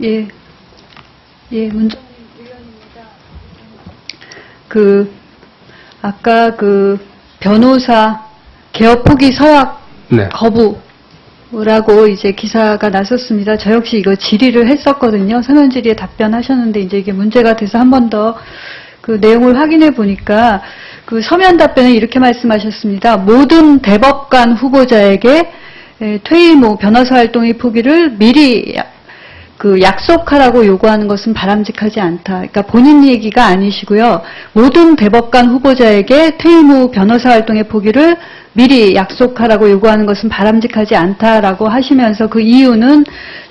예, 문정민 의원입니다. 아까 변호사 개업 포기 서약 네. 거부라고 이제 기사가 났었습니다. 저 역시 이거 질의를 했었거든요. 서면 질의에 답변하셨는데 이제 이게 문제가 돼서 한 번 더 그 내용을 확인해 보니까 그 서면 답변에 이렇게 말씀하셨습니다. 모든 대법관 후보자에게 퇴임 후 변호사 활동의 포기를 미리 약속하라고 요구하는 것은 바람직하지 않다. 그러니까 본인 얘기가 아니시고요. 모든 대법관 후보자에게 퇴임 후 변호사 활동의 포기를 미리 약속하라고 요구하는 것은 바람직하지 않다라고 하시면서 그 이유는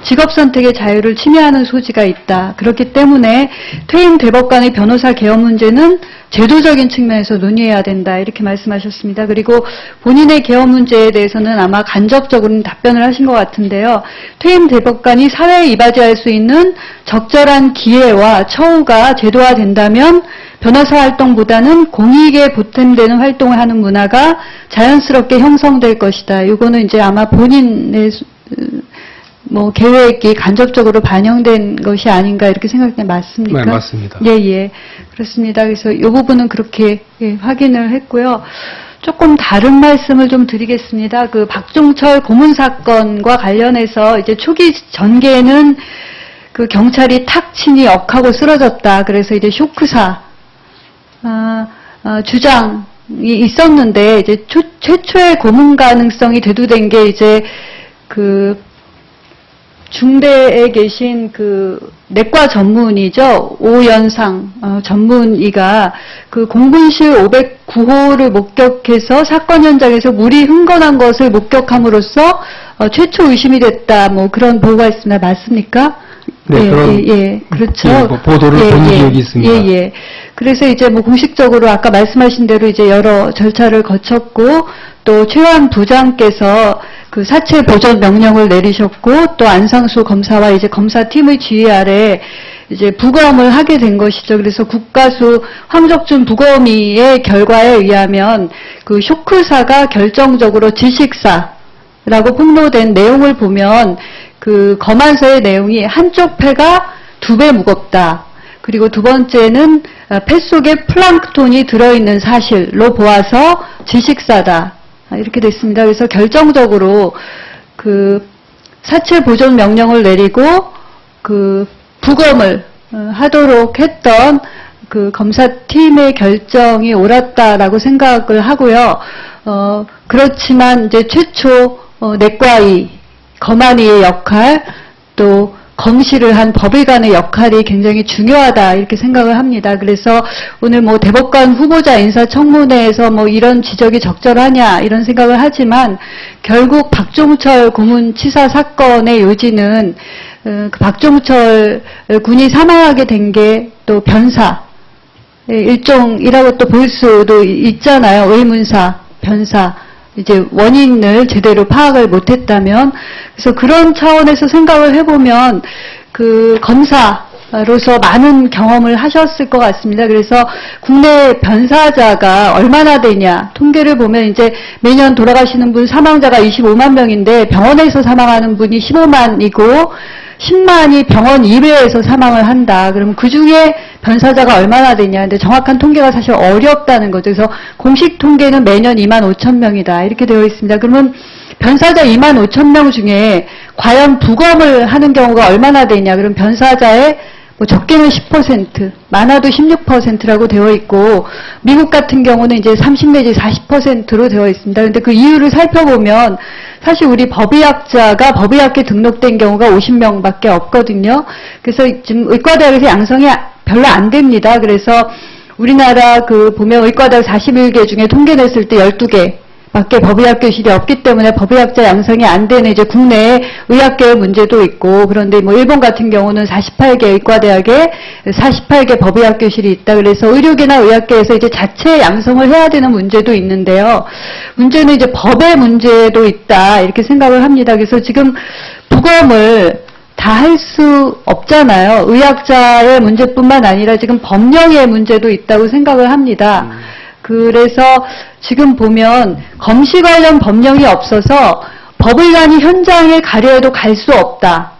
직업선택의 자유를 침해하는 소지가 있다. 그렇기 때문에 퇴임 대법관의 변호사 개업 문제는 제도적인 측면에서 논의해야 된다. 이렇게 말씀하셨습니다. 그리고 본인의 개업 문제에 대해서는 아마 간접적으로는 답변을 하신 것 같은데요. 퇴임 대법관이 사회에 이바지할 수 있는 적절한 기회와 처우가 제도화된다면 변호사 활동보다는 공익에 보탬되는 활동을 하는 문화가 자연스럽게 형성될 것이다. 이거는 이제 아마 본인의 계획이 간접적으로 반영된 것이 아닌가 이렇게 생각되는데 맞습니까? 네, 맞습니다. 예. 그렇습니다. 그래서 이 부분은 그렇게 확인을 했고요. 조금 다른 말씀을 좀 드리겠습니다. 박종철 고문 사건과 관련해서 이제 초기 전개는 경찰이 탁 치니 억하고 쓰러졌다. 그래서 이제 쇼크사 주장이 있었는데 이제 최초의 고문 가능성이 대두된 게 이제 중대에 계신 내과 전문의죠. 오연상 전문의가 공분실 509호를 목격해서 사건 현장에서 물이 흥건한 것을 목격함으로써 최초 의심이 됐다. 그런 보고가 있습니다. 맞습니까? 네, 그렇죠. 보도를 본 기억이 있습니다. 예. 그래서 이제 공식적으로 아까 말씀하신 대로 이제 여러 절차를 거쳤고 또 최환 부장께서 사체 보전 명령을 내리셨고 또 안상수 검사와 이제 검사팀의 지휘 아래 이제 부검을 하게 된 것이죠. 그래서 국가수 황적준 부검의의 결과에 의하면 쇼크사가 결정적으로 질식사라고 폭로된 내용을 보면 검안서의 내용이 한쪽 폐가 2배 무겁다. 그리고 두 번째는 폐 속에 플랑크톤이 들어있는 사실로 보아서 질식사다. 이렇게 됐습니다. 그래서 결정적으로 사체 보존 명령을 내리고 부검을 하도록 했던 검사팀의 결정이 옳았다라고 생각을 하고요. 그렇지만 이제 최초 내과의 검안의의 역할 또 검시를 한 법의관의 역할이 굉장히 중요하다 이렇게 생각을 합니다. 그래서 오늘 대법관 후보자 인사청문회에서 이런 지적이 적절하냐 이런 생각을 하지만 결국 박종철 고문치사 사건의 요지는 박종철 군이 사망하게 된 게 또 변사 일종이라고 또 볼 수도 있잖아요. 의문사, 변사. 이제 원인을 제대로 파악을 못했다면 그래서 그런 차원에서 생각을 해보면 검사로서 많은 경험을 하셨을 것 같습니다. 그래서 국내 변사자가 얼마나 되냐 통계를 보면 이제 매년 돌아가시는 분 사망자가 25만 명인데 병원에서 사망하는 분이 15만이고 10만이 병원 이외에서 사망을 한다. 그러면 그 중에 변사자가 얼마나 되냐. 근데 정확한 통계가 사실 어렵다는 거죠. 그래서 공식 통계는 매년 2만 5천 명이다. 이렇게 되어 있습니다. 그러면 변사자 2만 5천 명 중에 과연 부검을 하는 경우가 얼마나 되냐. 그럼 변사자의 적게는 10%, 많아도 16%라고 되어 있고, 미국 같은 경우는 이제 30 내지 40%로 되어 있습니다. 근데 그 이유를 살펴보면, 사실 우리 법의학자가 법의학회 등록된 경우가 50명밖에 없거든요. 그래서 지금 의과대학에서 양성이 별로 안 됩니다. 그래서 우리나라 보면 의과대학 41개 중에 통계 냈을 때 12개 밖에 법의학 교실이 없기 때문에 법의학자 양성이 안 되는 이제 국내에 의학계의 문제도 있고, 그런데 일본 같은 경우는 48개 의과대학에 48개 법의학 교실이 있다. 그래서 의료계나 의학계에서 이제 자체 양성을 해야 되는 문제도 있는데요. 문제는 이제 법의 문제도 있다. 이렇게 생각을 합니다. 그래서 지금 부검을 다 할 수 없잖아요. 의학자의 문제뿐만 아니라 지금 법령의 문제도 있다고 생각을 합니다. 그래서 지금 보면 검시 관련 법령이 없어서 법의관이 현장에 가려 해도 갈 수 없다.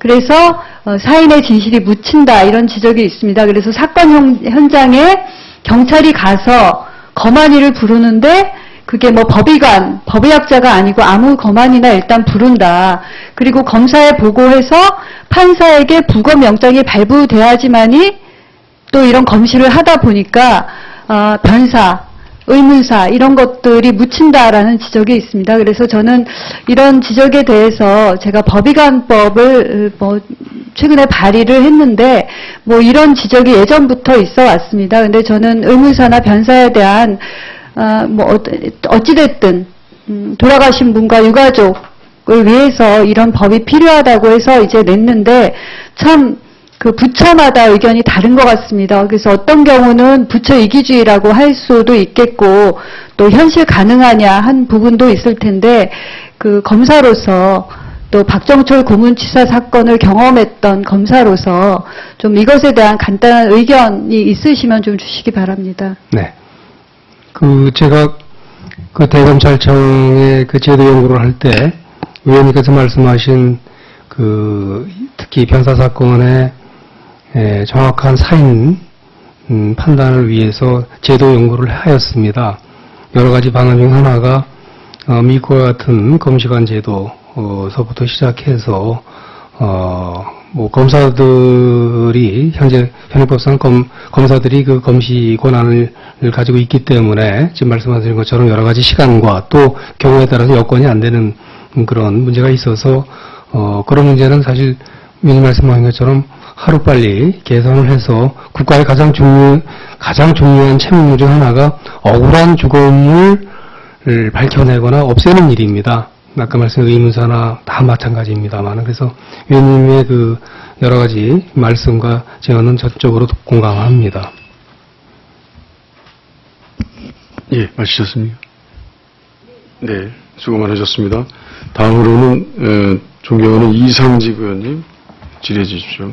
그래서 사인의 진실이 묻힌다 이런 지적이 있습니다. 그래서 사건 현장에 경찰이 가서 검안이를 부르는데 그게 뭐 법의관, 법의학자가 아니고 아무 검안이나 일단 부른다. 그리고 검사에 보고해서 판사에게 부검영장이 발부돼야지만이 또 이런 검시를 하다 보니까 변사, 의문사 이런 것들이 묻힌다라는 지적이 있습니다. 그래서 저는 이런 지적에 대해서 제가 법의관법을 최근에 발의를 했는데 이런 지적이 예전부터 있어 왔습니다. 근데 저는 의문사나 변사에 대한 어찌됐든 돌아가신 분과 유가족을 위해서 이런 법이 필요하다고 해서 이제 냈는데 참 그 부처마다 의견이 다른 것 같습니다. 그래서 어떤 경우는 부처 이기주의라고 할 수도 있겠고 또 현실 가능하냐 한 부분도 있을 텐데 그 검사로서 또 박정철 고문치사 사건을 경험했던 검사로서 좀 이것에 대한 간단한 의견이 있으시면 좀 주시기 바랍니다. 네. 제가 대검찰청의 제도 연구를 할 때 의원님께서 말씀하신 특히 변사 사건의 정확한 사인 판단을 위해서 제도 연구를 하였습니다. 여러 가지 방안 중 하나가 미국과 같은 검시관 제도서부터 시작해서 검사들이 현재 현행법상 검사들이 그 검시 권한을 가지고 있기 때문에 지금 말씀하신 것처럼 여러 가지 시간과 또 경우에 따라서 여건이 안 되는 그런 문제가 있어서 그런 문제는 사실 위원님 말씀하신 것처럼 하루빨리 개선을 해서 국가의 가장 중요한 책무 중 하나가 억울한 죽음을 밝혀내거나 없애는 일입니다. 아까 말씀드린 의문사나 다 마찬가지입니다만, 그래서 위원님의 여러 가지 말씀과 제언은 전적으로 공감합니다. 예, 마치셨습니까? 네, 수고 많으셨습니다. 다음으로는 존경하는 이상직 의원님 질의해 주십시오.